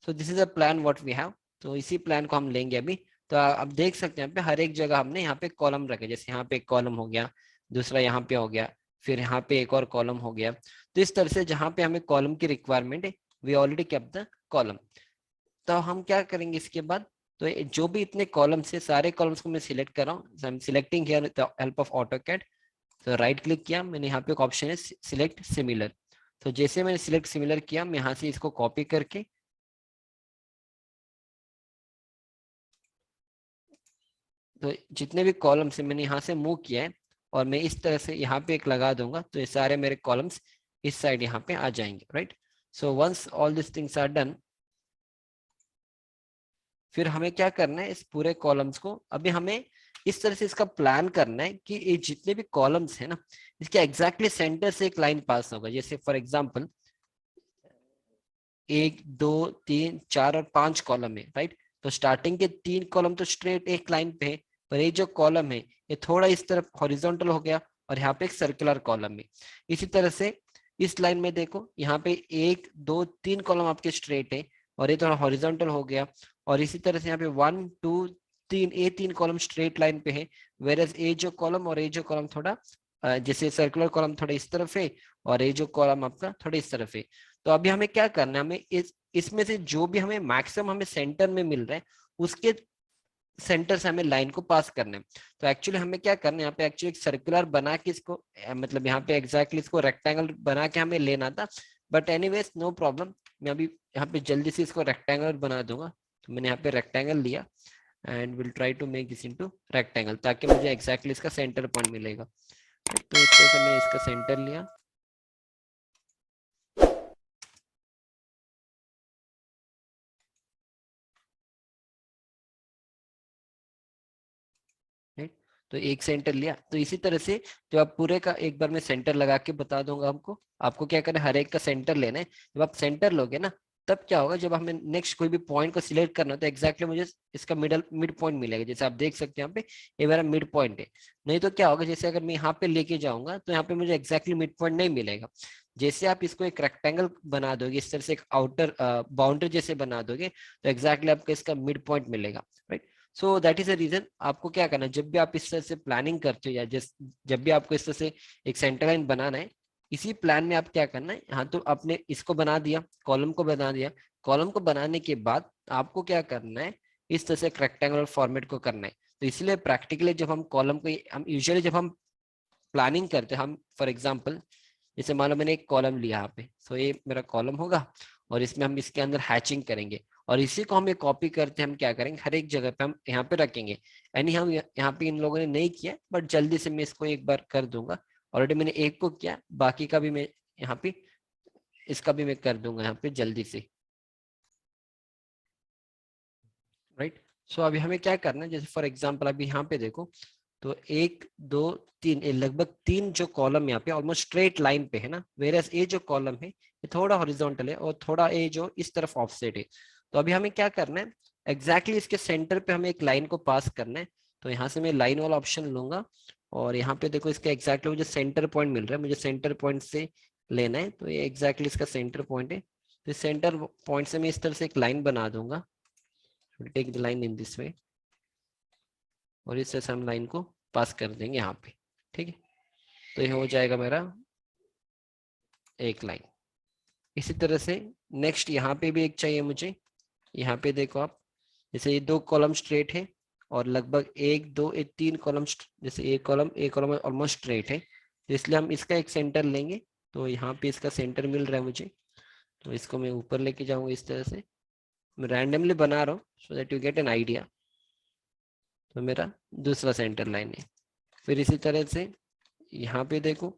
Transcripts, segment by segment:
So this is a plan what we have. तो इसी plan को हम लेंगे अभी। तो आप देख सकते हैं यहाँ पे हर एक जगह हमने यहाँ पे कॉलम रखे, जैसे यहाँ पे एक कॉलम हो गया, दूसरा यहाँ पे हो गया, फिर यहाँ पे एक और कॉलम हो गया। तो इस तरह से जहाँ पे हमें कॉलम की रिक्वायरमेंट है we already kept the column. तो हम क्या करेंगे इसके बाद, तो जो भी इतने कॉलम्स है सारे कॉलम्स को मैं सिलेक्ट कर रहा हूँ। I am selecting here with the help of AutoCAD. तो राइट क्लिक किया मैंने, यहाँ पे एक ऑप्शन है सिलेक्ट सिमिलर। तो जैसे मैंने सिलेक्ट सिमिलर किया, मैं यहाँ से इसको कॉपी करके तो जितने भी कॉलम्स है मैंने यहाँ से मूव किया है, और मैं इस तरह से यहाँ पे एक लगा दूंगा, तो ये सारे मेरे कॉलम्स इस साइड यहाँ पे आ जाएंगे, right. So once all this things are done, फिर हमें क्या करना है, इस पूरे कॉलम्स को अभी हमें इस तरह से इसका प्लान करना है कि ये जितने भी कॉलम्स है ना, इसके एग्जैक्टली सेंटर से एक लाइन पास होगा। जैसे फॉर एग्जांपल 1 2 3 4 और 5 कॉलम है, राइट। तो स्टार्टिंग के 3 कॉलम तो स्ट्रेट एक लाइन पे है, पर ये जो कॉलम है ये थोड़ा इस तरफ हॉरिजॉन्टल हो गया, और यहाँ पे एक सर्कुलर कॉलम है। इसी तरह से इस लाइन में देखो, यहाँ पे 1 2 3 कॉलम आपके स्ट्रेट है, और ये थोड़ा हॉरिजॉन्टल हो गया। और इसी तरह से यहाँ पे 1 2 3, ये 3 कॉलम स्ट्रेट लाइन पे है, वेरएज ये जो कॉलम और ये जो कॉलम थोड़ा जैसे सर्कुलर कॉलम थोड़ा इस तरफ है, और ये जो कॉलम आपका थोड़ा इस तरफ है। तो अभी हमें क्या करना है, हमें इसमें से जो भी हमें मैक्सिमम हमें सेंटर में मिल रहा है उसके सेंटर से हमें लाइन को पास करना है। तो एक्चुअली हमें क्या करना है, यहाँ पे एक्चुअली एक सर्कुलर बना के इसको मतलब यहाँ पे एग्जैक्टली इसको रेक्टेंगल बना के हमें लेना था। बट एनीवेज नो प्रॉब्लम, मैं अभी यहाँ पे जल्दी से इसको रेक्टेंगल बना दूंगा। तो मैंने यहाँ पे रेक्टेंगल लिया, and will try to make this into rectangle, ताकि मुझे एग्जैक्टली इसका सेंटर पॉइंट मिलेगा। तो इस तरह से मैंने इसका सेंटर लिया। राइट, तो एक सेंटर लिया। तो इसी तरह से जब आप पूरे का एक बार मैं सेंटर लगा के बता दूंगा हमको, आपको क्या करना है, हर एक का सेंटर लेना है। जब आप सेंटर लोगे ना, तब क्या होगा, जब हमें नेक्स्ट कोई भी पॉइंट को सिलेक्ट करना हो तो एग्जैक्टली मुझे इसका मिड पॉइंट मिलेगा। जैसे आप देख सकते हैं यहाँ पे ये मेरा मिड पॉइंट है। नहीं तो क्या होगा, जैसे अगर मैं यहाँ पे लेके जाऊंगा तो यहाँ पे मुझे एग्जैक्टली मिड पॉइंट नहीं मिलेगा। जैसे आप इसको एक रेक्टेंगल बना दोगे, इस तरह से एक आउटर बाउंड्री जैसे बना दोगे, तो एग्जैक्टली आपको इसका मिड पॉइंट मिलेगा, right. So that is the reason आपको क्या करना है, जब भी आप इस तरह से प्लानिंग करते हो, या जब भी आपको इस तरह से एक सेंटर लाइन बनाना है, इसी प्लान में आप क्या करना है, हाँ तो आपने इसको बना दिया, कॉलम को बना दिया। कॉलम को बनाने के बाद आपको क्या करना है, इस तरह से एक रेक्टेंगुलर फॉर्मेट को करना है। तो इसलिए प्रैक्टिकली जब हम कॉलम को, हम यूजुअली जब हम प्लानिंग करते हैं, हम फॉर एग्जाम्पल जैसे मान लो मैंने एक कॉलम लिया यहाँ पे, तो ये मेरा कॉलम होगा, और इसमें हम इसके अंदर हैचिंग करेंगे, और इसी को हम ये कॉपी करते हम क्या करेंगे, हर एक जगह पे हम यहाँ पे रखेंगे। यानी हम यहाँ पे इन लोगों ने नहीं किया, बट जल्दी से मैं इसको एक बार कर दूंगा। ऑलरेडी मैंने एक को किया, बाकी का भी मैं यहाँ पे इसका भी मैं कर दूंगा यहाँ पे जल्दी से, राइट। सो अभी हमें क्या करना है, जैसे फॉर एग्जाम्पल अभी यहाँ पे देखो, तो 1 2 3, ये लगभग 3 जो कॉलम यहाँ पे ऑलमोस्ट स्ट्रेट लाइन पे है ना, वेरस ये जो कॉलम है ये थोड़ा हॉरिजॉन्टल है, और थोड़ा ये जो इस तरफ ऑफसेट है। तो अभी हमें क्या करना है, एग्जैक्टली इसके सेंटर पे हमें एक लाइन को पास करना है। तो यहाँ से मैं लाइन वाला ऑप्शन लूंगा, और यहाँ पे देखो इसका एग्जैक्टली मुझे सेंटर पॉइंट मिल रहा है, मुझे सेंटर पॉइंट से लेना है। तो ये एग्जैक्टली इसका सेंटर पॉइंट है। तो इस सेंटर पॉइंट से मैं इस तरह से एक लाइन बना दूंगा, take the line in this way, और इस तरह से हम लाइन को पास कर देंगे यहाँ पे, ठीक है। तो ये हो जाएगा मेरा एक लाइन। इसी तरह से नेक्स्ट यहाँ पे भी एक चाहिए मुझे। यहाँ पे देखो आप, जैसे ये 2 कॉलम स्ट्रेट है, और लगभग 1 2 3 कॉलम, जैसे एक कॉलम ऑलमोस्ट स्ट्रेट है, तो इसलिए हम इसका एक सेंटर लेंगे। तो यहाँ पे इसका सेंटर मिल रहा है मुझे, तो इसको मैं ऊपर लेके जाऊंगा इस तरह से। मैं रैंडमली बना रहा हूँ so that you get an idea. तो मेरा दूसरा सेंटर लाइन है। फिर इसी तरह से यहाँ पे देखो,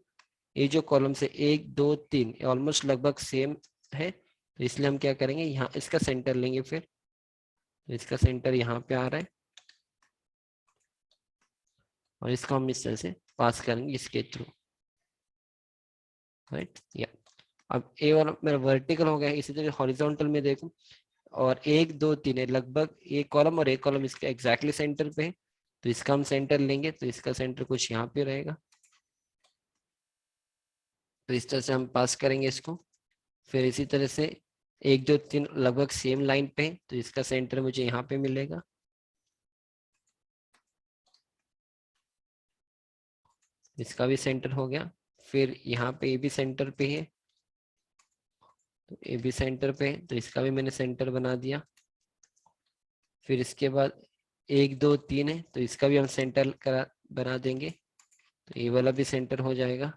ये जो कॉलम से 1 2 3 ऑलमोस्ट लगभग सेम है, तो इसलिए हम क्या करेंगे, यहाँ इसका सेंटर लेंगे। फिर तो इसका सेंटर यहाँ पे आ रहा है, और इसको हम इस तरह से पास करेंगे इसके थ्रू, राइट। या अब ए वाला मेरा वर्टिकल हो गया, इसी तरह हॉरिजॉन्टल में देखो, और 1 2 3 है, लगभग एक कॉलम और एक कॉलम इसके एग्जैक्टली सेंटर पे है। तो इसका हम सेंटर लेंगे, तो इसका सेंटर कुछ यहाँ पे रहेगा। तो इस तरह से हम पास करेंगे इसको। फिर इसी तरह से 1 2 3 लगभग सेम लाइन पे है, तो इसका सेंटर मुझे यहाँ पे मिलेगा। इसका भी सेंटर हो गया। फिर यहाँ पे ये भी सेंटर पे है, तो ये भी सेंटर पे है, तो इसका भी मैंने सेंटर बना दिया। फिर इसके बाद 1 2 3 है, तो इसका भी हम सेंटर बना देंगे, तो ये वाला भी सेंटर हो जाएगा।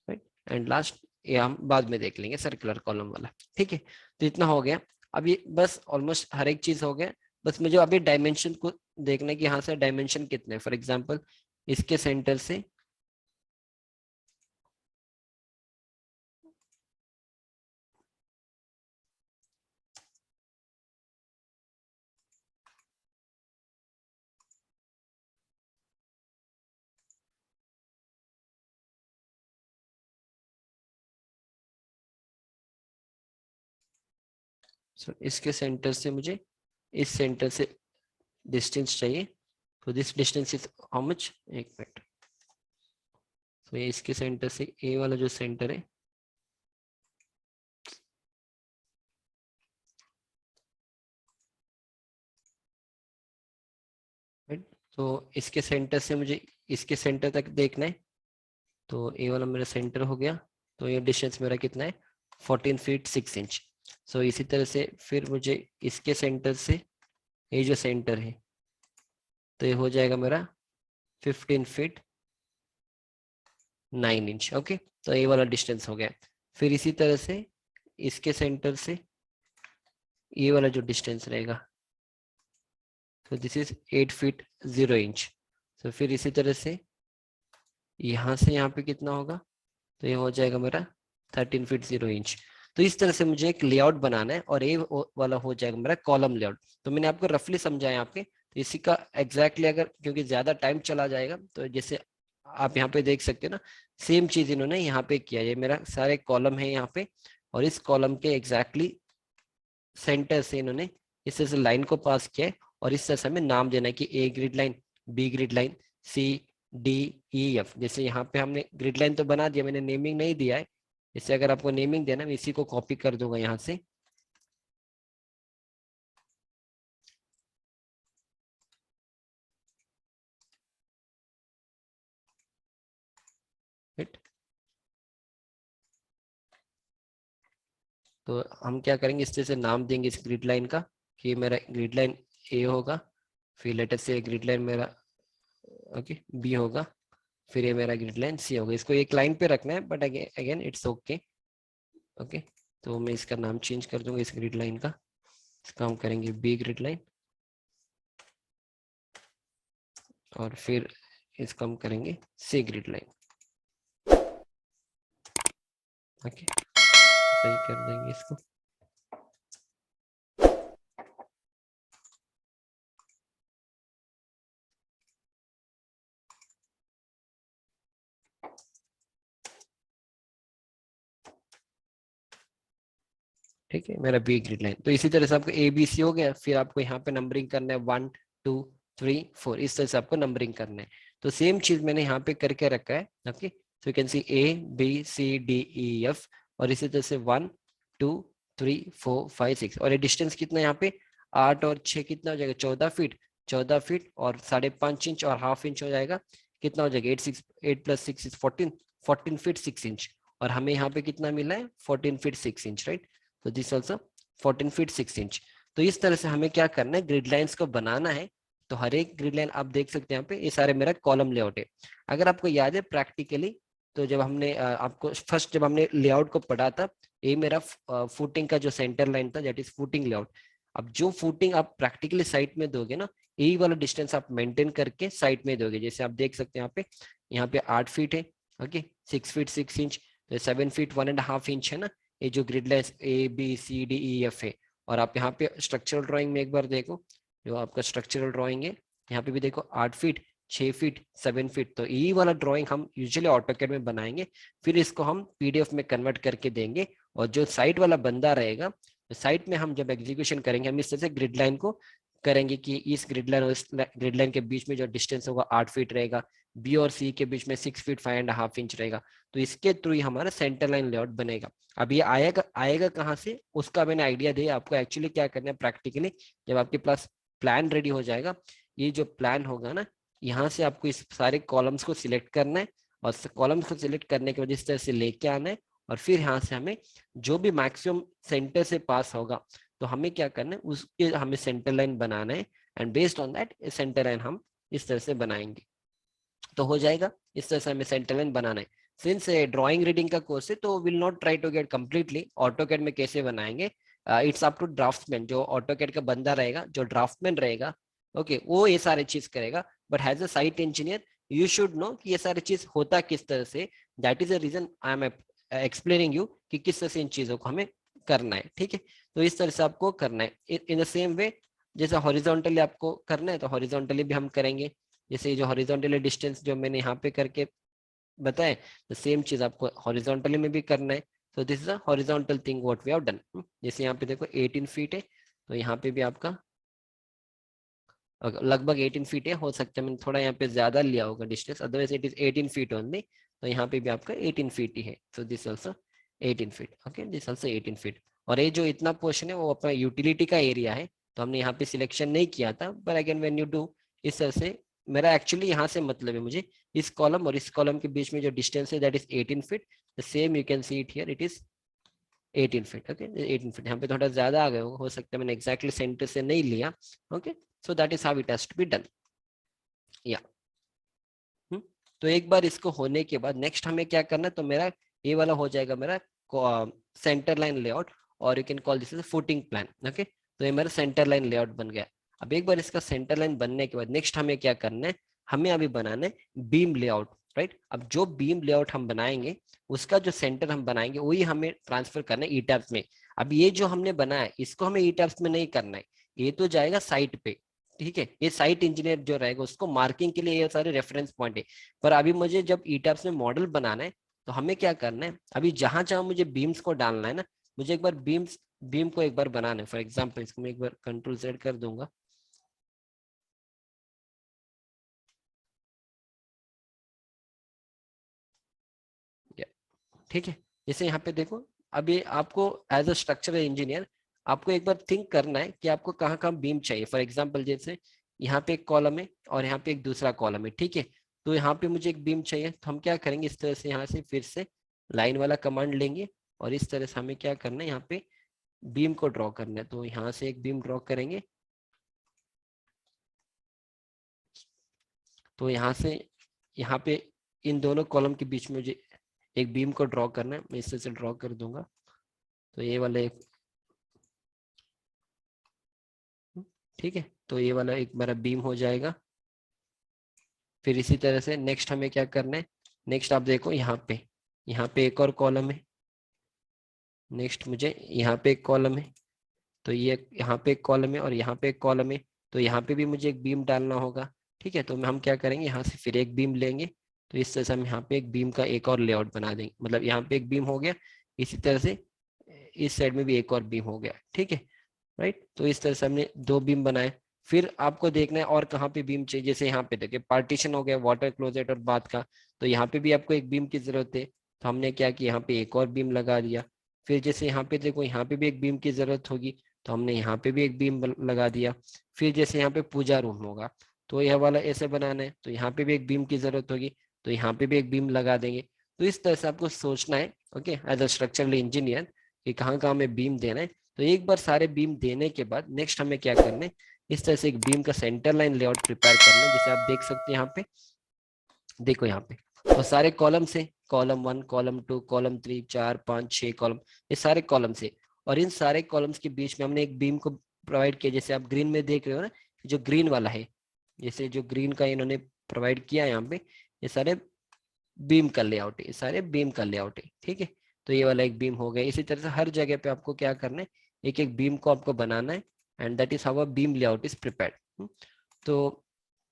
राइट, एंड लास्ट ये हम बाद में देख लेंगे सर्कुलर कॉलम वाला। ठीक है, तो इतना हो गया। अभी बस ऑलमोस्ट हर एक चीज हो गया। बस मुझे अभी डायमेंशन को देखना है कि यहाँ से डायमेंशन कितने, फॉर एग्जाम्पल इसके सेंटर से इसके सेंटर से मुझे इस सेंटर से डिस्टेंस चाहिए। तो this distance is how much, एक मिनट। तो ये इसके सेंटर से ए वाला जो सेंटर है, राइट, तो इसके सेंटर से मुझे इसके सेंटर तक देखना है। तो ए वाला मेरा सेंटर हो गया। तो ये डिस्टेंस मेरा कितना है, 14 फीट 6 इंच। सो इसी तरह से फिर मुझे इसके सेंटर से ये जो सेंटर है, तो ये हो जाएगा मेरा 15 फीट 9 इंच। ओके, तो ये वाला डिस्टेंस हो गया। फिर इसी तरह से इसके सेंटर से ये वाला जो डिस्टेंस रहेगा, तो दिस इज 8 फीट 0 इंच। तो फिर इसी तरह से यहाँ से यहाँ पे कितना होगा, तो ये हो जाएगा मेरा 13 फीट 0 इंच। तो इस तरह से मुझे एक लेआउट बनाना है और ये वाला हो जाएगा मेरा कॉलम लेआउट। तो मैंने आपको रफली समझाया आपके, तो इसी का एग्जैक्टली अगर, क्योंकि ज्यादा टाइम चला जाएगा, तो जैसे आप यहाँ पे देख सकते हैं ना, सेम चीज इन्होंने यहाँ पे किया। ये मेरा सारे कॉलम है यहाँ पे, और इस कॉलम के एग्जैक्टली सेंटर से इन्होंने इस तरह से लाइन को पास किया है। और इस तरह से हमें नाम देना है कि A grid line, B grid line, C D E F. जैसे यहाँ पे हमने ग्रिड लाइन तो बना दिया, मैंने नेमिंग नहीं दिया है। इससे अगर आपको नेमिंग देना, मैं इसी को कॉपी कर दूंगा यहाँ से। Right? तो हम क्या करेंगे, इस तरह से नाम देंगे इस ग्रिड लाइन का कि मेरा ग्रिड लाइन ए होगा। फिर लेटर से ग्रिड लाइन मेरा ओके बी होगा। फिर ये मेरा ग्रिड लाइन सी होगा। इसको एक लाइन पे रखना है, but again it's okay. Okay, तो मैं इसका नाम चेंज कर दूंगा इस ग्रिड लाइन का। इसका हम करेंगे बी ग्रिड लाइन, और फिर इसका हम करेंगे सी ग्रिड लाइन। ओके, सही कर देंगे इसको। ठीक है, मेरा बी ग्रिड लाइन। तो इसी तरह से आपको ए बी सी हो गया। फिर आपको यहाँ पे नंबरिंग करना है 1 2 3 4, इस तरह से आपको नंबरिंग करना है। तो सेम चीज मैंने यहाँ पे करके रखा है। Okay, so you can see A B C D E F, और इसी तरह से 1 2 3 4 5 6। और ये डिस्टेंस कितना है यहाँ पे, 8 और 6 कितना हो जाएगा, 14 फीट। 14 फीट और 5.5 इंच और हाफ इंच हो जाएगा, कितना हो जाएगा, 8 प्लस 6 इज 14, 14 फीट 6 इंच। और हमें यहाँ पे कितना मिला है, 14 फीट 6 इंच, राइट। तो दिस ऑल्सो 14 फीट 6 इंच। तो इस तरह से हमें क्या करना है, ग्रिड लाइंस को बनाना है। तो हर एक ग्रिड लाइन आप देख सकते हैं यहाँ पे, ये सारे मेरा कॉलम लेआउट है। अगर आपको याद है प्रैक्टिकली, तो जब हमने आपको फर्स्ट जब हमने लेआउट को पढ़ा था, ये मेरा फुटिंग का जो सेंटर लाइन था, दैट इज फुटिंग लेआउट। अब जो फुटिंग आप प्रैक्टिकली साइट में दोगे ना, यही वाला डिस्टेंस आप मेंटेन करके साइट में दोगे। जैसे आप देख सकते हैं यहाँ पे 8 फीट है, ओके, 6 फीट 6 इंच, तो 7 फीट 1.5 इंच है ना, ये जो grid lines A B C D E F है। और आप यहाँ पे स्ट्रक्चरल ड्राइंग में एक बार देखो, जो आपका स्ट्रक्चरल ड्राइंग है, यहाँ पे भी देखो 8 फीट 6 फीट 7 फीट। तो ये वाला ड्राइंग हम यूजुअली ऑटोकैड में बनाएंगे, फिर इसको हम पीडीएफ में कन्वर्ट करके देंगे। और जो साइट वाला बंदा रहेगा, साइट में हम जब एग्जीक्यूशन करेंगे, हम इस तरह से ग्रिड लाइन को करेंगे कि इस ग्रिड लाइन और इस ग्रिड लाइन के बीच में जो डिस्टेंस होगा 8 फीट रहेगा, बी और सी के बीच में 6 फीट 5.5 इंच रहेगा। तो इसके थ्रू ही हमारा सेंटर लाइन लेआउट बनेगा। अब ये आएगा आएगा कहाँ से, उसका मैंने आइडिया दिया आपको। एक्चुअली क्या करना है प्रैक्टिकली, जब आपके पास प्लान रेडी हो जाएगा, ये जो प्लान होगा ना, यहाँ से आपको इस सारे कॉलम्स को सिलेक्ट करना है, और कॉलम्स को सिलेक्ट करने के बाद इस तरह से लेके आना है, और फिर यहाँ से हमें जो भी मैक्सिमम सेंटर से पास होगा, तो हमें क्या करना है, उसके हमें सेंटर लाइन बनाना है, and based on that centre line हम इस तरह से बनाएंगे तो हो जाएगा। इस तरह से हमें सेंटर लाइन बनाना है। सिंस ड्राइंग रीडिंग का कोर्स है तो will not try to get completely AutoCAD में कैसे बनाएंगे, इट्स अप टू ड्राफ्टमैन। जो ऑटोकैड का बंदा रहेगा, जो ड्राफ्टमैन रहेगा, ओके, वो ये सारी चीज करेगा। But has a site engineer you should know कि ये सारी चीज होता किस तरह से। That is the reason I am explaining you कि किस तरह से इन चीजों को हमें करना है। ठीक है, तो इस तरह से आपको करना है। इन द सेम वे जैसे हॉरिजॉन्टली आपको करना है तो हॉरिजॉन्टली भी हम करेंगे। जैसे जो हॉरिजॉन्टली डिस्टेंस जो मैंने यहाँ पे करके बताए, तो सेम चीज आपको हॉरिजॉन्टली में भी करना है। तो this is a horizontal thing what we have done. जैसे यहाँ पे देखो 18 फीट है, तो यहाँ पे भी आपका लगभग 18 फीट है। हो सकता है मैंने थोड़ा यहाँ पे ज्यादा लिया होगा distance, otherwise it is 18 feet only. तो यहाँ पे भी आपका 18 फीट ही है। So this also 18 feet, okay, this also 18 feet. और ये जो इतना पोर्शन है वो अपना यूटिलिटी का एरिया है, तो हमने यहाँ पे सिलेक्शन नहीं किया था। But again when you do इस तरह से, मेरा एक्चुअली यहाँ से मतलब है, मुझे इस कॉलम और इस कॉलम के बीच में जो डिस्टेंस है that is 18 feet. The same you can see it here, it is 18 feet. Okay, 18 feet यहाँ पे थोड़ा ज्यादा आ गया हो सकता है मैंने एक्जैक्टली सेंटर से नहीं लिया। Okay, so that is how it has to be done. या तो एक बार इसको होने के बाद नेक्स्ट हमें क्या करना है, तो मेरा ये वाला हो जाएगा मेरा सेंटर लाइन लेआउट, और you can call this is footing plan. Okay, तो ये मेरा सेंटर लाइन लेआउट बन गया। अब एक बार इसका सेंटर लाइन बनने के बाद नेक्स्ट हमें क्या करना है, हमें अभी बनाना है बीम लेआउट। राइट, अब जो बीम लेआउट हम बनाएंगे उसका जो सेंटर हम बनाएंगे वही हमें ट्रांसफर करना है ईटैप्स में। अब ये जो हमने बनाया इसको हमें ईटैप्स में नहीं करना है, ये तो जाएगा साइट पे। ठीक है, ये साइट इंजीनियर जो रहेगा उसको मार्किंग के लिए ये सारे रेफरेंस पॉइंट है। पर अभी मुझे जब ईटैप्स में मॉडल बनाना है तो हमें क्या करना है, अभी जहां जहां मुझे बीम्स को डालना है ना, मुझे एक बार बीम को एक बार बनाना है। फॉर एग्जांपल इसको मैं एक बार कंट्रोल Z कर दूंगा। ठीक है, जैसे यहाँ पे देखो, अभी आपको एज अ स्ट्रक्चरल इंजीनियर आपको एक बार थिंक करना है कि आपको कहाँ कहाँ बीम चाहिए। फॉर एग्जांपल जैसे यहाँ पे एक कॉलम है और यहाँ पे एक दूसरा कॉलम है। ठीक है, तो यहाँ पे मुझे एक बीम चाहिए, तो हम क्या करेंगे, इस तरह से यहाँ से फिर से लाइन वाला कमांड लेंगे, और इस तरह से हमें क्या करना है, यहाँ पे बीम को ड्रॉ करना है। तो यहाँ से एक बीम ड्रॉ करेंगे, तो यहाँ से यहाँ पे इन दोनों कॉलम के बीच में मुझे एक बीम को ड्रॉ करना है। मैं इस तरह से ड्रॉ कर दूंगा, तो ये वाला एक, ठीक है, तो ये वाला एक मेरा बीम हो जाएगा। फिर इसी तरह से नेक्स्ट हमें क्या करना है, नेक्स्ट आप देखो यहाँ पे एक और कॉलम है। नेक्स्ट मुझे यहाँ पे एक कॉलम है, तो ये यहाँ पे एक कॉलम है और यहाँ पे एक कॉलम है, तो यहाँ पे भी मुझे एक बीम डालना होगा। ठीक है, तो हम क्या करेंगे, यहाँ से फिर एक बीम लेंगे, तो इस तरह से हम यहाँ पे एक बीम का एक और लेआउट बना देंगे। मतलब यहाँ पे एक बीम हो गया, इसी तरह से इस साइड में भी एक और बीम हो गया। ठीक है, राइट, तो इस तरह से हमने दो बीम बनाए। फिर आपको देखना है और कहाँ पे बीम चाहिए। जैसे यहाँ पे देखिए पार्टीशन हो गया वाटर क्लोजेट और बाथ का, तो यहाँ पे भी आपको एक बीम की जरूरत है। तो हमने क्या किया, यहाँ पे एक और बीम लगा दिया। फिर जैसे यहाँ पे देखो, यहाँ पे भी एक बीम की जरूरत होगी, तो हमने यहाँ पे भी एक बीम लगा दिया। फिर जैसे यहाँ पे पूजा रूम होगा, तो यह वाला ऐसे बनाना है, तो यहाँ पे भी एक बीम की जरूरत होगी, तो यहाँ पे भी एक बीम लगा देंगे। तो इस तरह से आपको सोचना है, okay, as a structural engineer, कि कहाँ कहाँ हमें बीम देना है। तो एक बार सारे बीम देने के बाद नेक्स्ट हमें क्या करना है, इस तरह से एक बीम का सेंटर लाइन लेआउट प्रिपेयर करना है। जैसे आप देख सकते हैं यहाँ पे, देखो यहाँ पे तो सारे कॉलम से, कॉलम 1, कॉलम 2, कॉलम 3, 4, 5, 6 कॉलम, ये सारे कॉलम से। और इन सारे कॉलम्स के बीच में हमने एक बीम को प्रोवाइड किया। जैसे आप ग्रीन में देख रहे हो ना, जो ग्रीन वाला है, जैसे जो ग्रीन का इन्होंने प्रोवाइड किया यहाँ पे, ये सारे बीम का लेआउट है, ये सारे बीम का लेआउट है। ठीक है, तो ये वाला एक बीम हो गया। इसी तरह से हर जगह पे आपको क्या करना है, एक एक बीम को आपको बनाना है, and that is how a beam layout is prepared. तो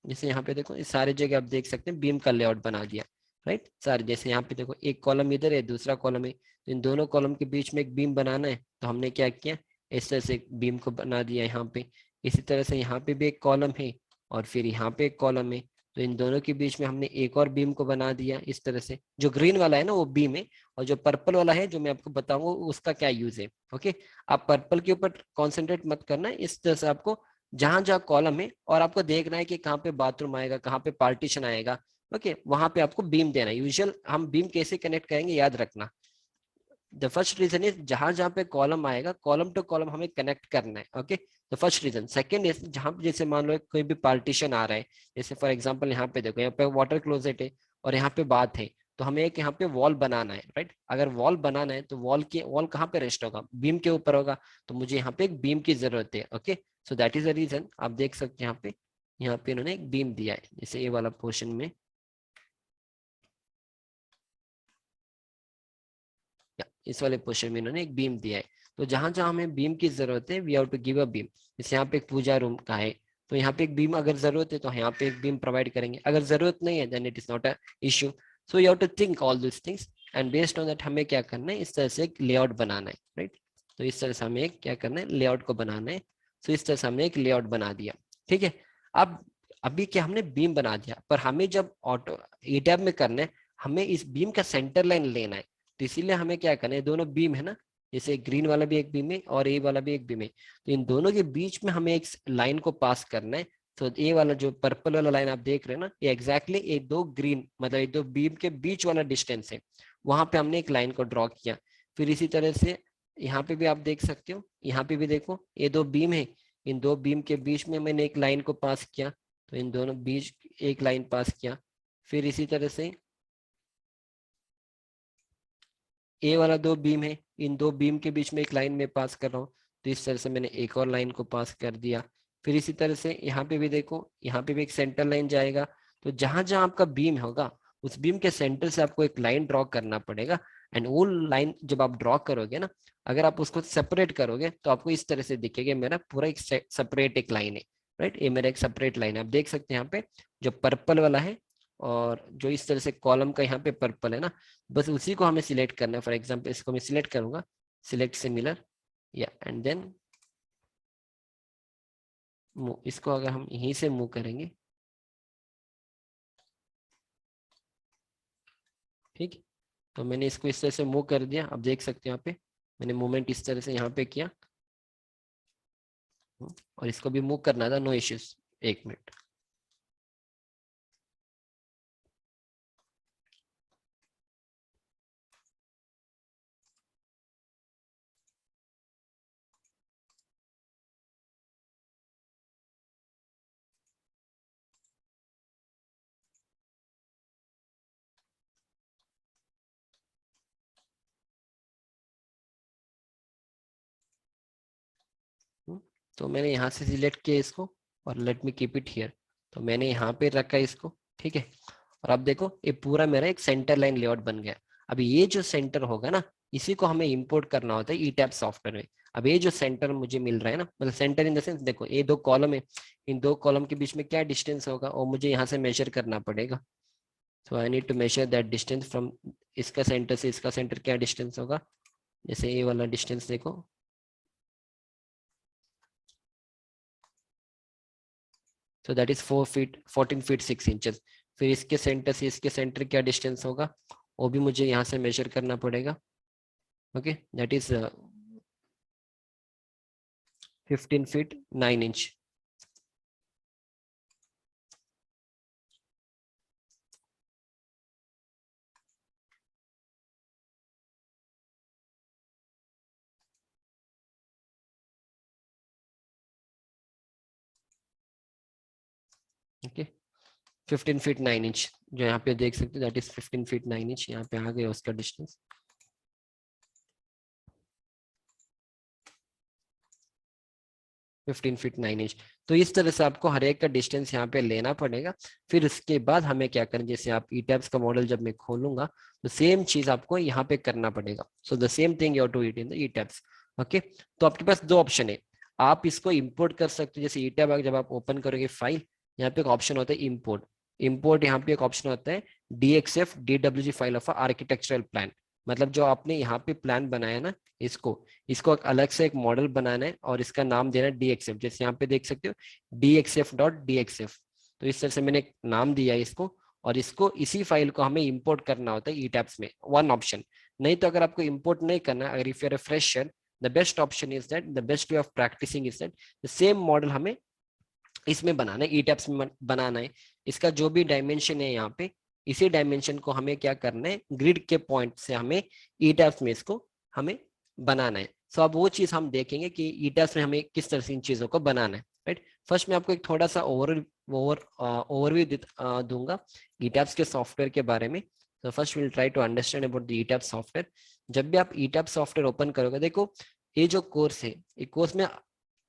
जैसे यहाँ पे देखो, इस सारे जगह आप देख सकते हैं बीम का लेआउट बना दिया। राइट, सारे जैसे यहाँ पे देखो एक कॉलम इधर है, दूसरा कॉलम है, तो इन दोनों कॉलम के बीच में एक बीम बनाना है, तो हमने क्या किया, इस तरह से एक बीम को बना दिया यहाँ पे। इसी तरह से यहाँ पे भी एक कॉलम है और फिर यहाँ पे एक कॉलम है। तो इन दोनों के बीच में हमने एक और बीम को बना दिया इस तरह से। जो ग्रीन वाला है ना वो बीम है, और जो पर्पल वाला है जो मैं आपको बताऊंगा उसका क्या यूज है। ओके, आप पर्पल के ऊपर कॉन्सेंट्रेट मत करना है। इस तरह से आपको जहां जहां कॉलम है और आपको देखना है कि कहाँ पे बाथरूम आएगा, कहाँ पे पार्टीशन आएगा, ओके, वहां पे आपको बीम देना है। यूजुअल हम बीम कैसे कनेक्ट करेंगे याद रखना। द फर्स्ट रीजन इज जहां जहां पे कॉलम आएगा, कॉलम टू कॉलम हमें कनेक्ट करना है। Okay, the first reason. Second is जहां पे जैसे मान लो कोई भी पार्टीशन आ रहा है, जैसे फॉर एग्जांपल यहाँ पे देखो, यहाँ पे वाटर क्लोजेट है और यहाँ पे बाथ है, तो हमें एक यहाँ पे वॉल बनाना है, राइट। अगर वॉल बनाना है तो वॉल कहाँ पे रेस्ट होगा, बीम के ऊपर होगा, तो मुझे यहाँ पे एक बीम की जरूरत है। Okay, so that is the reason. आप देख सकते हैं यहाँ पे इन्होंने एक बीम दिया है, जैसे ये वाला पोर्शन में, या इस वाले पोर्शन में इन्होंने एक बीम दिया है। तो जहां जहां हमें बीम की जरूरत है we have to give a beam. जैसे यहाँ पे एक पूजा रूम का है, तो यहाँ पे एक बीम अगर जरूरत है तो यहाँ पे एक बीम प्रोवाइड करेंगे। अगर जरूरत नहीं है then it is not a issue. So you have to think all this things and based on that हमें क्या करना है, इस तरह से एक लेआउट बनाना है, राइट। तो इस तरह से हमें क्या करना है, लेआउट को बनाना है। सो इस तरह से हमने एक लेआउट बना दिया, ठीक है। अब अभी क्या हमने बीम बना दिया, पर हमें जब ऑटो ई टैब में करना है, हमें इस बीम का सेंटर लाइन लेना है। तो इसीलिए हमें क्या करना है, दोनों बीम है ना, जैसे ग्रीन वाला भी एक बीम है और ए वाला भी एक बीम है, तो इन दोनों के बीच में हमें एक लाइन को पास करना है। तो ए वाला जो पर्पल वाला लाइन आप देख रहे हैं ना, ये एग्जैक्टली ये दो ग्रीन मतलब ये दो बीम के बीच वाला डिस्टेंस है, वहां पे हमने एक लाइन को ड्रॉ किया। फिर इसी तरह से यहाँ पे भी आप देख सकते हो, यहाँ पे भी देखो ये दो बीम है, इन दो बीम के बीच में मैंने एक लाइन को पास किया, तो इन दोनों बीच एक लाइन पास किया। फिर इसी तरह से ए वाला दो बीम है, इन दो बीम के बीच में एक लाइन में पास कर रहा हूँ, तो इस तरह से मैंने एक और लाइन को पास कर दिया। फिर इसी तरह से यहाँ पे भी देखो, यहाँ पे भी एक सेंटर लाइन जाएगा। तो जहां जहां आपका बीम होगा उस बीम के सेंटर से आपको एक लाइन ड्रॉ करना पड़ेगा। एंड वो लाइन जब आप ड्रॉ करोगे ना, अगर आप उसको सेपरेट करोगे तो आपको इस तरह से दिखेगा, मेरा पूरा एक सेपरेट एक लाइन है, राइट। ये मेरा एक सेपरेट लाइन है। आप देख सकते हैं यहाँ पे जो पर्पल वाला है और जो इस तरह से कॉलम का यहाँ पे पर्पल है ना, बस उसी को हमें सिलेक्ट करना है। फॉर एग्जांपल इसको मैं सिलेक्ट करूंगा, सिलेक्ट सिमिलर, या एंड देन मूव। इसको अगर हम यहीं से मूव करेंगे, ठीक। तो मैंने इसको इस तरह से मूव कर दिया। अब देख सकते हैं यहाँ पे मैंने मूवमेंट इस तरह से यहाँ पे किया, और इसको भी मूव करना था, नो इश्यूज। एक मिनट, तो मैंने यहाँ से सिलेक्ट किया इसको, और let me keep it here. तो मैंने यहाँ पे रखा इसको, ठीक है। और अब देखो ये पूरा मेरा एक सेंटर लाइन लेआउट बन गया। अभी ये जो सेंटर होगा ना, इसी को हमें इंपोर्ट करना होता है ई टैब सॉफ्टवेयर में। अब ये जो सेंटर मुझे मिल रहा है ना, मतलब सेंटर इन द सेंस, देखो ये दो कॉलम है, इन दो कॉलम के बीच में क्या डिस्टेंस होगा और मुझे यहाँ से मेजर करना पड़ेगा। So I need to measure that distance from इसका सेंटर से इसका सेंटर क्या डिस्टेंस होगा। जैसे ये वाला डिस्टेंस देखो, सो that is 4 feet 14 feet 6 inches. फिर इसके सेंटर से इसके सेंटर क्या डिस्टेंस होगा वो भी मुझे यहाँ से मेजर करना पड़ेगा। Okay, that is 15 feet 9 inch. Okay, 15 feet 9 inch जो यहाँ पे देख सकते हो, दैट इज 15 फीट 9 इंच। यहाँ पे आ गया उसका डिस्टेंस, 15 फीट 9 इंच। तो इस तरह से आपको हर एक का डिस्टेंस यहाँ पे लेना पड़ेगा। फिर उसके बाद हमें क्या करें, जैसे आप ई टैब्स का मॉडल जब मैं खोलूंगा तो सेम चीज आपको यहाँ पे करना पड़ेगा। So the same thing you to it in the ETABS. Okay, तो आपके पास दो ऑप्शन है, आप इसको इंपोर्ट कर सकते हो। जैसे ई टैब जब आप ओपन करोगे फाइल, यहाँ पे एक ऑप्शन होता है इंपोर्ट। इंपोर्ट यहाँ पे एक ऑप्शन होता है DXF DWG file of architectural plan. मतलब जो आपने यहाँ पे प्लान बनाया ना, इसको इसको अलग से एक मॉडल बनाना है और इसका नाम देना है DXF। जैसे यहाँ पे देख सकते हो DXF.DXF। तो इस तरह से मैंने एक नाम दिया है इसको, और इसको इसी फाइल को हमें इंपोर्ट करना होता है ईटैब्स में, वन ऑप्शन। नहीं तो अगर आपको इंपोर्ट नहीं करना, अगर if you are a fresher, the best option is that, the best way of practising is that the same model हमें इसमें बनाना है, ईटैब्स में बनाना है। इसका जो भी डायमेंशन है यहाँ पे, इसी डायमेंशन को हमें क्या करना है, ग्रिड के पॉइंट से हमें ईटैब्स में इसको हमें बनाना है। सो अब वो चीज हम देखेंगे कि ईटैब्स में हमें किस तरह से इन चीजों को बनाना है, राइट। फर्स्ट मैं आपको एक थोड़ा सा ओवरव्यू दूंगा ईटैब्स के सॉफ्टवेयर के बारे में। तो first will try to understand about the ETABS software. जब भी आप ईटैब्स सॉफ्टवेयर ओपन करोगे, देखो ये जो कोर्स है, ये कोर्स में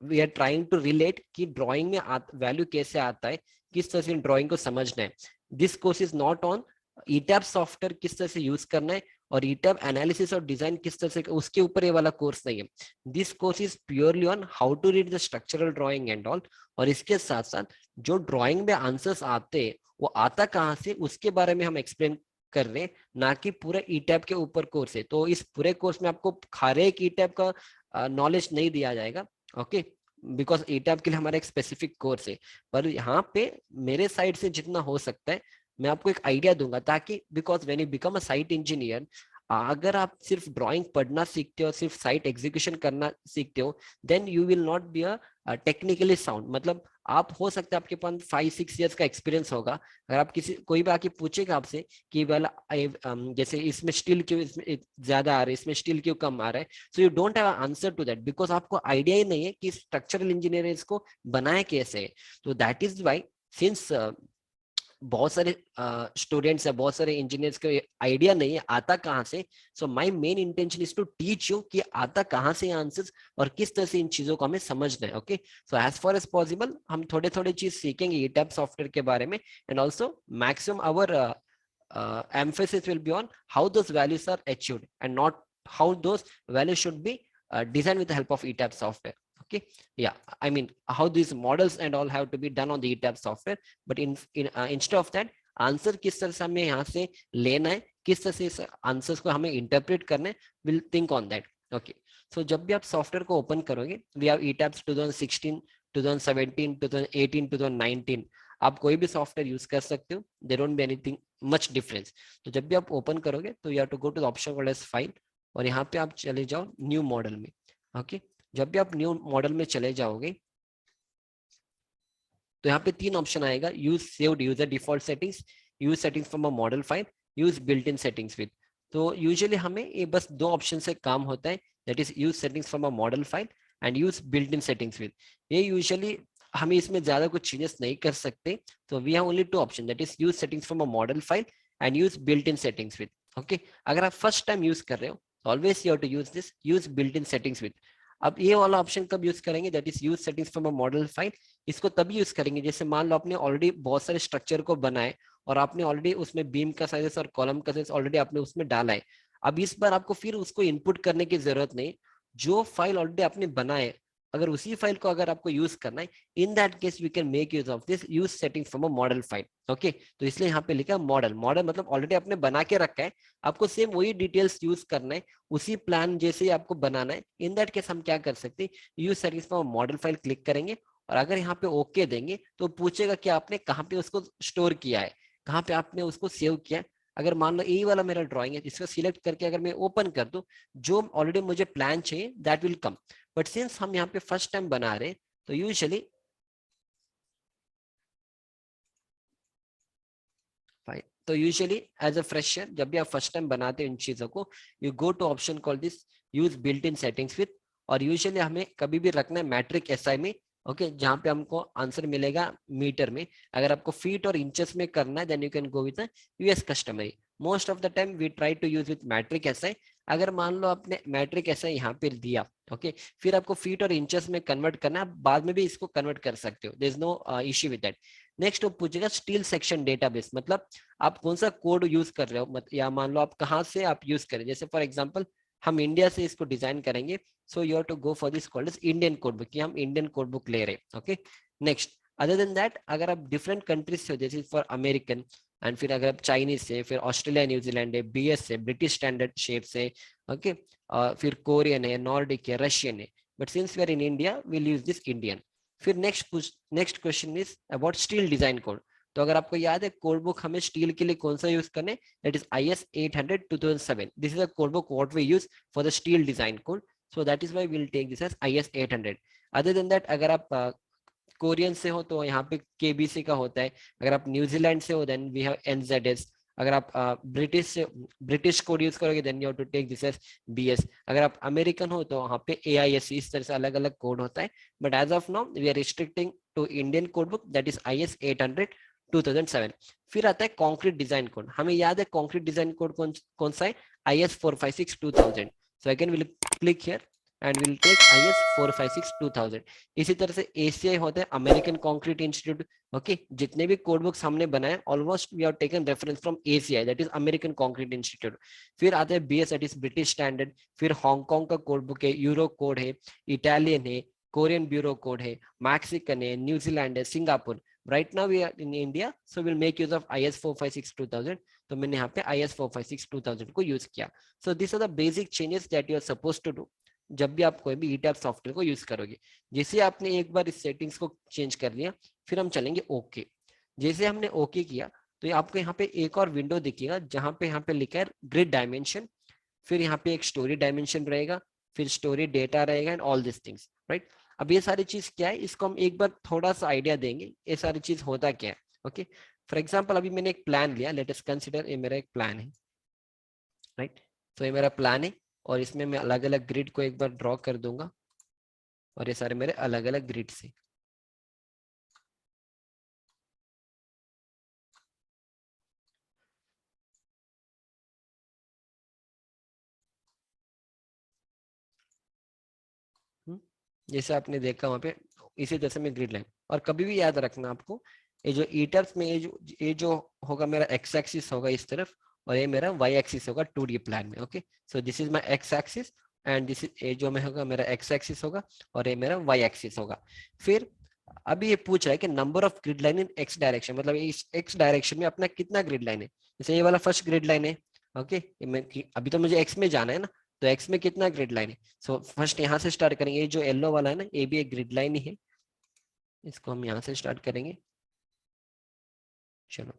we are trying to relate कि ड्राइंग में वैल्यू कैसे आता है, किस तरह से ड्राइंग को समझना है। This course is not on ETAB software किस तरह से यूज करना है और ईटैब एनालिसिस और डिजाइन किस तरह से, उसके ऊपर ये वाला कोर्स नहीं है। This course is purely on how to read the structural drawing and all. और इसके साथ साथ जो ड्राइंग में आंसर्स आते हैं वो आता कहाँ से, उसके बारे में हम एक्सप्लेन कर रहे हैं, ना कि पूरे ईटैब के ऊपर कोर्स है। तो इस पूरे कोर्स में आपको हर एक ईटैब का नॉलेज नहीं दिया जाएगा, ओके, बिकॉज ईटैब के लिए हमारा एक स्पेसिफिक कोर्स है। पर यहाँ पे मेरे साइड से जितना हो सकता है मैं आपको एक आइडिया दूंगा, ताकि because when you become a site engineer, अगर आप सिर्फ ड्राइंग पढ़ना सीखते हो, सिर्फ साइट एग्जीक्यूशन करना सीखते हो, then you will not be a technically sound. मतलब आप हो सकता है आपके पास 5-6 ईयर्स का एक्सपीरियंस होगा, अगर आप किसी कोई भी आके पूछेगा आपसे कि वाला जैसे इसमें स्टील क्यों इसमें ज्यादा आ रहा है, इसमें स्टील क्यों कम आ रहा है, so you don't have answer to that, because आपको आइडिया ही नहीं है कि स्ट्रक्चरल इंजीनियर इसको बनाए कैसे। तो दैट इज वाई, सिंस बहुत सारे स्टूडेंट्स है, बहुत सारे इंजीनियर्स को आइडिया नहीं है आता कहाँ से। So my main intention is to teach you कि आता कहाँ से आंसर्स और किस तरह से इन चीजों को हमें समझना है, okay. So as far as possible हम थोड़े थोड़े चीज सीखेंगे ईटैब सॉफ्टवेयर के बारे में, and also maximum our emphasis will be on how those values are achieved and not how those values should be designed with the help of ETAB software. Okay, yeah, I mean how these models and all have to be done on the ETAB software, but instead of that, answer किस तरह से हमें यहाँ से लेना है, किस तरह से इस आंसर्स को हमें इंटरप्रेट करना है, will think on that, okay. So जब भी आप सॉफ्टवेयर को ओपन करोगे, वी हैव ETABS 2016, 2017, 2018, 2019, आप कोई भी सॉफ्टवेयर यूज कर सकते हो, there don't be anything much difference. तो जब भी आप ओपन करोगे तो you have to go to the option called as file, और यहाँ पे आप चले जाओ न्यू मॉडल में, ओके। जब भी आप न्यू मॉडल में चले जाओगे तो यहाँ पे 3 ऑप्शन आएगा, use saved user default settings, use settings from a model file, use built in settings with. तो यूजुअली हमें ये बस 2 ऑप्शन से काम होता है, that is use settings from a model file and use built in settings with. ये usually हमें इसमें ज्यादा कुछ चेंजेस नहीं कर सकते। तो we have only 2 option, that is use settings from a model file and use built in settings with, okay. अगर आप फर्स्ट टाइम यूज कर रहे हो, always you have to use this use built in settings with. अब ये वाला option कब use करेंगे, that is use settings from a model file. इसको तभी यूज करेंगे जैसे मान लो आपने ऑलरेडी बहुत सारे स्ट्रक्चर को बनाए और आपने ऑलरेडी उसमें बीम का साइजेस और कॉलम का साइज ऑलरेडी आपने उसमें डाला है। अब इस बार आपको फिर उसको इनपुट करने की जरूरत नहीं, जो फाइल ऑलरेडी आपने बनाए, अगर उसी फाइल को अगर आपको यूज करना है, in that case we can make use of this use setting from a model file, okay. तो इसलिए यहाँ पे लिखा मॉडल, मॉडल मतलब ऑलरेडी आपने बना के रखा है, आपको सेम वही डिटेल्स यूज करना है, उसी प्लान जैसे आपको बनाना है। इन दैट केस हम क्या कर सकते हैं, use settings from model file click करेंगे, और अगर यहाँ पे ओके देंगे तो पूछेगा कि आपने कहाँ पे उसको स्टोर किया है, कहाँ पे आपने उसको सेव किया है। अगर मान लो यही वाला मेरा ड्राइंग है, इसको सिलेक्ट करके अगर मैं ओपन कर दूं, जो ऑलरेडी मुझे प्लान चाहिए that will come. But since हम यहाँ पे फर्स्ट टाइम बना रहे, तो यूजुअली तो यूजुअली एज अ फ्रेशर जब भी आप फर्स्ट टाइम बनाते हो इन चीजों को, you go to option call this use built in settings with. और यूजुअली हमें कभी भी रखना है मैट्रिक एसआई में, ओके, जहाँ पे हमको आंसर मिलेगा मीटर में। अगर आपको फीट और इंचेस में करना है then you can go with US customary. Most of the time we try to use with metric SI. अगर मान लो आपने मैट्रिक एसआई यहाँ पे दिया, ओके, फिर आपको फीट और इंचेस में कन्वर्ट करना है, आप बाद में भी इसको कन्वर्ट कर सकते हो, there is no issue with that. Next वो पूछेगा स्टील सेक्शन डेटाबेस, मतलब आप कौन सा कोड यूज कर रहे हो, या मान लो आप कहाँ से आप यूज करें। जैसे फॉर एग्जांपल हम इंडिया से इसको डिजाइन करेंगे, so you have to go for this called as Indian code book, कि हम इंडियन कोड बुक ले रहे हैं, ओके। नेक्स्ट, अदर देन दैट अगर आप डिफरेंट कंट्रीज से हो, जैसे फॉर अमेरिकन, एंड फिर अगर आप चाइनीज से, फिर ऑस्ट्रेलिया न्यूजीलैंड है, बीएस है, ब्रिटिश स्टैंडर्ड शेप से, ओके, फिर कोरियन है, नॉर्डिक है, रशियन है, but since we are in India will use this Indian. फिर next question is about steel design code. तो अगर आपको याद है कोड बुक हमें स्टील के लिए कौन सा यूज करने, that is IS 800 2007, this is a code book what we use for the steel design code, so that is why we will take this as IS 800। Other than that अगर आप Korean से हो तो यहाँ पे KBC का होता है, अगर आप न्यूजीलैंड से हो देन वी हैव NZS, अगर आप ब्रिटिश से ब्रिटिश कोड यूज करोगे then you have to take this as BS, अगर आप अमेरिकन हो तो वहाँ पे AISC, इस तरह से अलग अलग कोड होता है, but as of now we are restricting to Indian code book that is IS 800 2007। फिर आता है कॉन्क्रीट डिजाइन कोड, हमें याद है कॉन्क्रीट डिजाइन कोड कौन सा है, IS 456 2000। So again will click here and will take IS 456 2000। इसी तरह से ACI होता है अमेरिकन कंक्रीट इंस्टीट्यूट, ओके, जितने भी कोड बुक्स हमने बनाए almost we have taken reference from ACI that is American Concrete Institute. फिर आता है BS that is British standard, फिर हांगकांग का कोड बुक है, यूरो कोड है, इटालियन है, कोरियन ब्यूरो कोड है, मैक्सिकन है, न्यूजीलैंड है, Singapore. Right now we are in India so will make use of IS 456 2000, तो मैंने यहाँ पे IS 456 2000 को यूज किया। So this are the basic changes that you are suppose to do जब भी आप कोई भी ETAP सॉफ्टवेयर को यूज करोगे। जैसे आपने एक बार इस सेटिंग्स को चेंज कर लिया, फिर हम चलेंगे ओके। जैसे हमने ओके किया तो आपको यहाँ पे एक और विंडो दिखेगा जहां पे यहाँ पे लिखा है ग्रिड डायमेंशन, फिर यहाँ पे एक स्टोरी डायमेंशन रहेगा, फिर स्टोरी डेटा रहेगा and all this things, right. अब ये सारी चीज क्या है, इसको हम एक बार थोड़ा सा आइडिया देंगे ये सारी चीज होता क्या है, ओके। फॉर एग्जाम्पल अभी मैंने एक प्लान लिया, लेट अस कंसिडर ये मेरा एक प्लान है, राइट। तो ये मेरा प्लान है और इसमें मैं अलग अलग ग्रिड को एक बार ड्रॉ कर दूंगा और ये सारे मेरे अलग अलग ग्रिड से। जैसे आपने देखा वहां पे इसी तरह से मैं ग्रिड लाइन, और कभी भी याद रखना आपको ये जो ईटर्स में ये जो होगा मेरा एक्स एक्सिस होगा इस तरफ और ये मेरा वाई एक्सिस होगा 2D प्लान में, okay. So this is my ex axis and this is ये जो मैं होगा मेरा एक्स एक्सिस होगा और ये मेरा वाई एक्सिस होगा। फिर अभी ये पूछ रहा है कि number of grid line in X direction, मतलब इस एक्स डायरेक्शन में अपना कितना ग्रिड लाइन है। जैसे ये वाला फर्स्ट ग्रिड लाइन है, ओके, अभी तो मुझे एक्स में जाना है ना, तो एक्स में कितना ग्रिड लाइन है। सो फर्स्ट यहाँ से स्टार्ट करेंगे, ये जो येलो वाला है ना ये भी एक ग्रिड लाइन ही है, इसको हम यहाँ से स्टार्ट करेंगे। चलो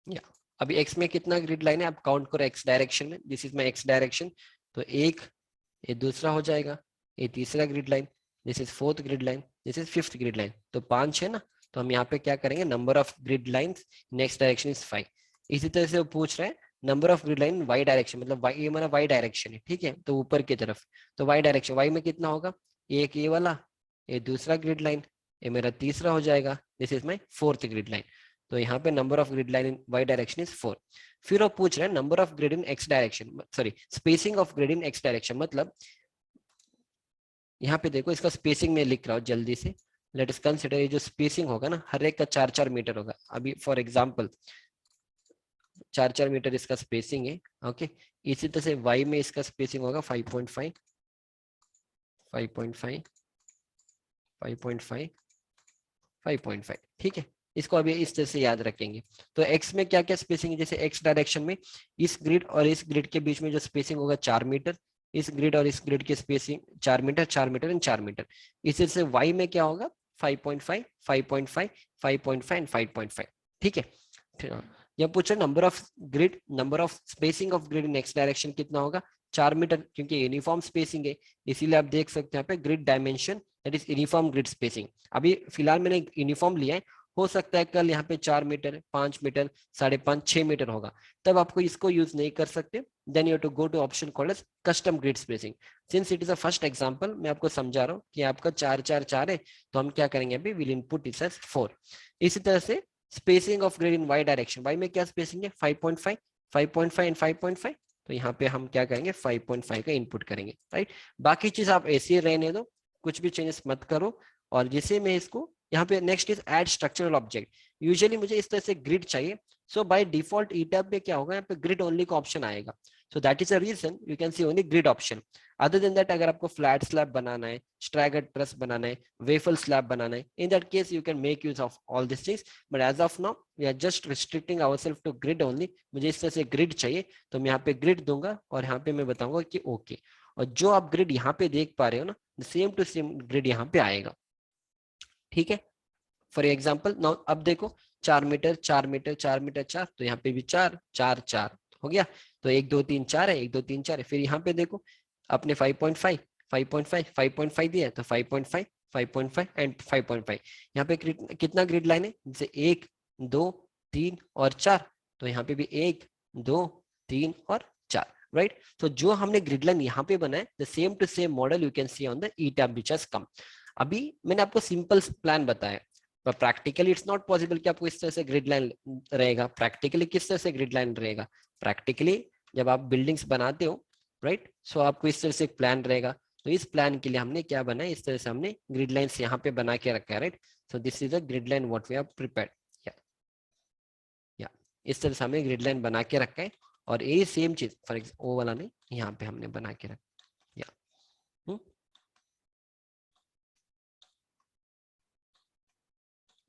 या अभी एक्स में कितना ग्रिड लाइन है आप काउंट करो, एक्स डायरेक्शन में, this is my x direction. तो एक, ये दूसरा हो जाएगा, ये तीसरा grid line, this is fourth grid line, this is fifth grid line, तो 5 है ना। तो हम यहाँ पे क्या करेंगे, number of grid lines next direction is 5। इसी तरह से वो पूछ रहे हैं number of grid line Y direction, मतलब वाई, ये हमारा वाई डायरेक्शन है, ठीक है, तो ऊपर की तरफ। तो वाई डायरेक्शन, वाई में कितना होगा, एक ये वाला, ये दूसरा ग्रिड लाइन, ये मेरा तीसरा हो जाएगा, this is my fourth grid line. तो यहाँ पे number of grid line in Y direction is 4। फिर वो पूछ रहे हैं number of grid in X direction, sorry spacing of grid in X direction, मतलब यहाँ पे देखो इसका स्पेसिंग में लिख रहा हूँ जल्दी से। लेट अस कंसीडर ये जो स्पेसिंग होगा ना हर एक का 4-4 मीटर होगा। अभी फॉर एग्जांपल 4-4 मीटर इसका स्पेसिंग है, ओके। इसी तरह से वाई में इसका स्पेसिंग होगा 5.5, 5.5, 5.5, 5.5, ठीक है। इसको अभी इस तरह से याद रखेंगे। तो एक्स में क्या क्या स्पेसिंग है, जैसे एक्स डायरेक्शन में इस ग्रिड और इस ग्रिड के बीच में जो स्पेसिंग होगा 4 मीटर, इस ग्रिड और इस ग्रिड की spacing 4 metre, 4 metre and 4 metre. इसी तरह से वाई में क्या होगा 5.5, 5.5, 5.5 एंड 5.5, ठीक है। यह पूछा number of grid, number of spacing of grid in X direction कितना होगा 4 मीटर, क्योंकि यूनिफॉर्म स्पेसिंग है, इसीलिए आप देख सकते हैं यहाँ पे grid dimension that is uniform grid spacing. अभी फिलहाल मैंने यूनिफॉर्म लिया है, हो सकता है कल यहाँ पे 4 मीटर, 5 मीटर, 5.5, 6 मीटर होगा, तब आपको इसको यूज नहीं कर सकते। Then you to go to option called as custom grid spacing. Since it is a first example मैं आपको समझा रहा हूँ कि आपका 4-4-4 है, तो हम क्या करेंगे अभी विल इनपुट इट एज 4। इसी तरह से spacing of grid in Y direction, Y में क्या स्पेसिंग है 5.5, 5.5 एंड 5.5, तो यहाँ पे हम क्या करेंगे 5.5 का इनपुट करेंगे, राइट। बाकी चीज आप ऐसे ही रहने दो, कुछ भी चेंजेस मत करो। और जैसे मैं इसको यहाँ पे next is add structural object, usually मुझे इस तरह से ग्रिड चाहिए, सो बाय डिफॉल्ट ई टैब पे क्या होगा, यहाँ पे ग्रिड ओनली का ऑप्शन आएगा. So that is a reason you can see only grid option. Other than that, अगर आपको फ्लैट स्लैब बनाना है, स्ट्रैगर्ड ट्रस बनाना है, वेफल स्लैब बनाना है, in that case you can make use of all this things. But as of now we are just restricting ourself to grid only. मुझे इस तरह से ग्रिड चाहिए तो मैं यहाँ पे ग्रिड दूंगा और यहाँ पे मैं बताऊंगा कि ओके. और जो आप ग्रिड यहाँ पे देख पा रहे हो ना, सेम टू सेम ग्रिड यहाँ पे आएगा. ठीक है. फॉर एग्जाम्पल नाउ अब देखो 4 मीटर 4 मीटर 4 मीटर 4, तो यहाँ पे भी 4 4 4 हो गया. तो 1 2 3 4 है, 1 2 3 4 है. फिर यहाँ पे देखो आपने 5.5 5.5 5.5 दिया है, तो 5.5 5.5 एंड 5.5. यहाँ पे कितना ग्रिड लाइन है, जैसे 1 2 3 और 4, तो यहाँ पे भी 1 2 3 और 4. राइट. तो जो हमने ग्रिड लाइन यहाँ पे बनाया, the same to same model you can see on the E tab which has come. अभी मैंने आपको सिंपल प्लान बताया, पर प्रैक्टिकली इट्स नॉट पॉसिबल कि आपको इस तरह से ग्रिड लाइन रहेगा. प्रैक्टिकली किस तरह से ग्रिड लाइन रहेगा, प्रैक्टिकली जब आप बिल्डिंग्स बनाते हो, राइट, सो आपको इस तरह से एक प्लान रहेगा. तो इस प्लान के लिए हमने क्या बनाया, इस तरह से हमने ग्रिड लाइंस यहाँ पे बना के रखा है. Right. So this is a grid line what we have prepared. या इस तरह से हमने ग्रिड लाइन बना के रखा है. और ये सेम चीज फॉर एग्जाम्पल वो वाला नहीं, यहाँ पे हमने बना के रखा.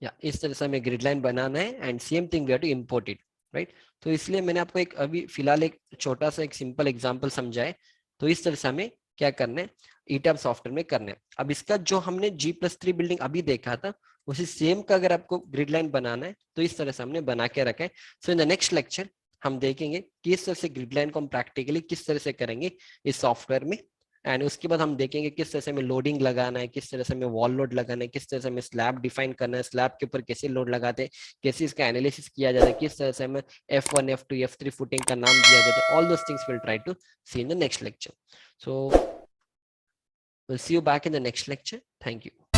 या इस तरह से हमें ग्रिड लाइन बनाना है and same thing we have to import it. Right. तो इसलिए मैंने आपको एक अभी फिलहाल एक छोटा सा एक सिंपल एग्जांपल समझाए. तो इस तरह से हमें क्या करना है, ईटैब सॉफ्टवेयर में करना है. अब इसका जो हमने G+3 बिल्डिंग अभी देखा था, उसी सेम का अगर आपको ग्रिड लाइन बनाना है तो इस तरह से हमने बना के रखा है. सो इन द नेक्स्ट लेक्चर हम देखेंगे कि इस तरह से ग्रिड लाइन को हम प्रैक्टिकली किस तरह से करेंगे इस सॉफ्टवेयर में. एंड उसके बाद हम देखेंगे किस तरह से हमें लोडिंग लगाना है, किस तरह से हमें वॉल लोड लगाना है, किस तरह से हमें स्लैब डिफाइन करना है, स्लैब के ऊपर कैसे लोड लगाते हैं, कैसे इसका एनालिसिस किया जाता है, किस तरह से हमें F1 F2 F3 फुटिंग का नाम दिया जाता है. All those things will try to see in the next lecture. So we'll see you back in the next lecture. Thank you.